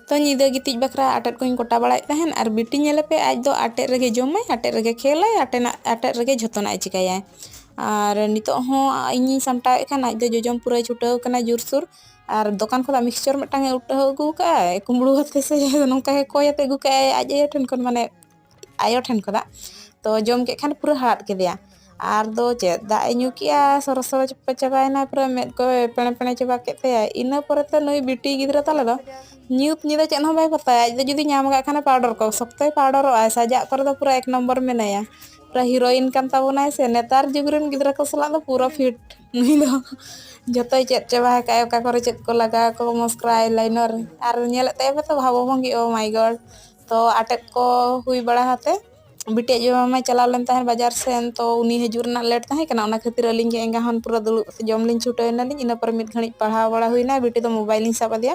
तो ᱧᱤᱫᱟᱹ ᱜᱤᱛᱤᱡ ᱵᱟᱠᱷᱨᱟ ᱟᱴᱮᱫ ᱠᱚᱧ ᱠᱚᱴᱟ ᱵᱟᱲᱟᱭᱮᱫ ᱛᱟᱦᱮᱱ ᱟᱨ ᱵᱤᱴᱤ ᱧᱮᱞᱮ ᱯᱮ ᱟᱡ ᱫᱚ ᱟᱴᱮᱫ ᱨᱮᱜᱮ ᱡᱚᱢᱟᱭ, ᱟᱴᱮᱫ ᱨᱮᱜᱮ ᱠᱷᱮᱞᱟᱭ, ᱟᱴᱮᱫ ᱨᱮᱜᱮ ᱡᱷᱚᱛᱚᱱᱟᱜ ᱮ ᱪᱤᱠᱟᱹᱭᱟᱭ᱾ ᱟᱨ ᱱᱤᱛᱚᱜ ᱦᱚᱸ ᱤᱧᱤᱧ ᱥᱟᱢᱴᱟᱣᱮᱫ ᱠᱷᱟᱱ ᱟᱡ ᱫᱚ ᱡᱚᱡᱚᱢ ᱯᱩᱨᱟᱹᱭ ᱪᱷᱩᱴᱟᱹᱣ ᱠᱟᱱᱟ ᱡᱳᱨᱥᱳᱨ᱾ ᱟᱨ ᱫᱚᱠᱟᱱ ᱠᱷᱚᱱᱟᱜ ᱢᱤᱠᱥᱪᱟᱨ ᱢᱤᱫᱴᱟᱝ ᱮ ᱩᱴᱟᱹᱣ ᱟᱹᱜᱩ ᱠᱟᱜᱼᱟᱭ ᱠᱩᱢᱵᱽᱲᱩ ᱟᱛᱮ ᱥᱮ ᱱᱚᱝᱠᱟ ᱜᱮ ᱠᱚᱭ ᱟᱛᱮ ᱟᱹᱜᱩ ᱠᱟᱜᱼᱟᱭ ᱟᱡ ᱟᱭᱳ ᱴᱷᱮᱱ ᱠᱷᱚᱱ, ᱢᱟᱱᱮ ᱟᱭᱳ ᱴᱷᱮᱱ ᱠᱷᱚᱱᱟᱜ᱾ ᱛᱚ ᱡᱚᱢ ᱠᱮᱫ ᱠᱷᱟᱱ ᱯᱩᱨᱟᱹ ᱦᱟᱲᱟᱫ ᱠᱮᱫᱮᱭᱟ᱾ ᱟᱨ ᱫᱚ ᱪᱮᱫ ᱫᱟᱜ ᱮ ᱧᱩ ᱠᱮᱜᱼᱟ, ᱥᱚᱨᱚ ᱥᱚᱨᱚ ᱪᱟᱵᱟᱭᱮᱱᱟ, ᱯᱩᱨᱟᱹ ᱢᱮᱫ ᱠᱚ ᱯᱮᱲᱮ ᱯᱮᱲᱮ ᱪᱟᱵᱟ ᱠᱮᱫ ᱛᱟᱭᱟ᱾ ᱤᱱᱟᱹ ᱯᱚᱨᱮᱛᱮ ᱱᱩᱭ ᱵᱤᱴᱤ ᱜᱤᱫᱽᱨᱟᱹ ᱛᱟᱞᱮ ᱫᱚ ᱧᱩᱛ ᱧᱤᱫᱟᱹ ᱪᱮᱫ ᱦᱚᱸ ᱵᱟᱭ ᱯᱟᱛᱟᱭᱟ᱾ ᱟᱡ ᱫᱚ ᱡᱩᱫᱤ ᱧᱟᱢ ᱠᱟᱜ ᱠᱷᱟᱱᱮ ᱯᱟᱣᱰᱟᱨ ᱠᱚ ᱥᱚᱠᱛᱚᱭ ᱯᱟᱣᱰᱟᱨᱚᱜᱼᱟᱭ, ᱥᱟᱡᱟᱜ ᱠᱚᱨᱮ ᱫᱚ ᱯᱩᱨᱟᱹ 1 ᱱᱚᱢᱵᱚᱨ ᱢᱮᱱᱟᱭᱟ, ᱯᱩᱨᱟᱹ ᱦᱤᱨᱳᱭᱤᱱ ᱠᱟᱱ ᱛᱟᱵᱚᱱᱟᱭ ᱥᱮ᱾ ᱱᱮᱛᱟᱨ ᱡᱩᱜᱽ ᱨᱮᱱ ᱜᱤᱫᱽᱨᱟᱹ ᱠᱚ ᱥᱟᱞᱟᱜ ᱫᱚ ᱯᱩᱨᱟᱹ ᱯᱷᱤᱴ ᱱᱩᱭ ᱫᱚ ᱡᱚᱛᱚᱭ ᱪᱮᱫ ᱪᱟᱵᱟ ᱟᱠᱟᱫᱼᱟᱭ, ᱚᱠᱟ ᱠᱚᱨᱮ ᱪᱮᱫ ᱠᱚ ᱞᱟᱜᱟᱣ ᱟᱠᱚ ᱢᱚᱥᱠᱨᱟ ᱟᱭᱞᱟᱭᱱᱟᱨ ᱟᱨ ᱧᱮᱞᱮᱫ ᱛᱟᱭᱟ ᱯᱮ ᱛᱚ ᱵᱷᱟᱵᱚ ᱵᱷᱚᱝᱜᱤ ᱳ ᱢᱟᱭ ᱜᱚᱰ᱾ ᱛᱚ ᱟᱴᱮᱫ ko ᱦᱩᱭ ᱵᱟᱲᱟ ᱦᱟᱛᱮ ᱵᱤᱴᱤᱭᱟᱜ ᱡᱚᱢᱟᱭ ᱪᱟᱞᱟᱣ ᱞᱮᱱ ᱛᱟᱦᱮᱸᱫ ᱵᱟᱡᱟᱨ ᱥᱮᱱ, ᱛᱚ ᱩᱱᱤ ᱦᱤᱡᱩᱜ ᱨᱮᱱᱟᱜ ᱞᱮᱴ ᱛᱟᱦᱮᱸ ᱠᱟᱱᱟ, ᱚᱱᱟ ᱠᱷᱟᱹᱛᱤᱨ ᱟᱹᱞᱤᱧ ᱜᱮ ᱮᱸᱜᱟ ᱦᱚᱱ ᱯᱩᱨᱟᱹ ᱫᱩᱲᱩᱵ ᱡᱚᱢ ᱞᱤᱧ ᱪᱷᱩᱴᱟᱹᱣ ᱮᱱᱟᱞᱤᱧ᱾ ᱤᱱᱟᱹ ᱯᱚᱨᱮ ᱢᱤᱫ ᱜᱷᱟᱹᱲᱤᱡ ᱯᱟᱲᱦᱟᱣ ᱵᱟᱲᱟ ᱦᱩᱭᱱᱟ, ᱵᱤᱴᱤ ᱫᱚ ᱢᱳᱵᱟᱭᱤᱞᱤᱧ ᱥᱟᱵ ᱟᱫᱮᱭᱟ᱾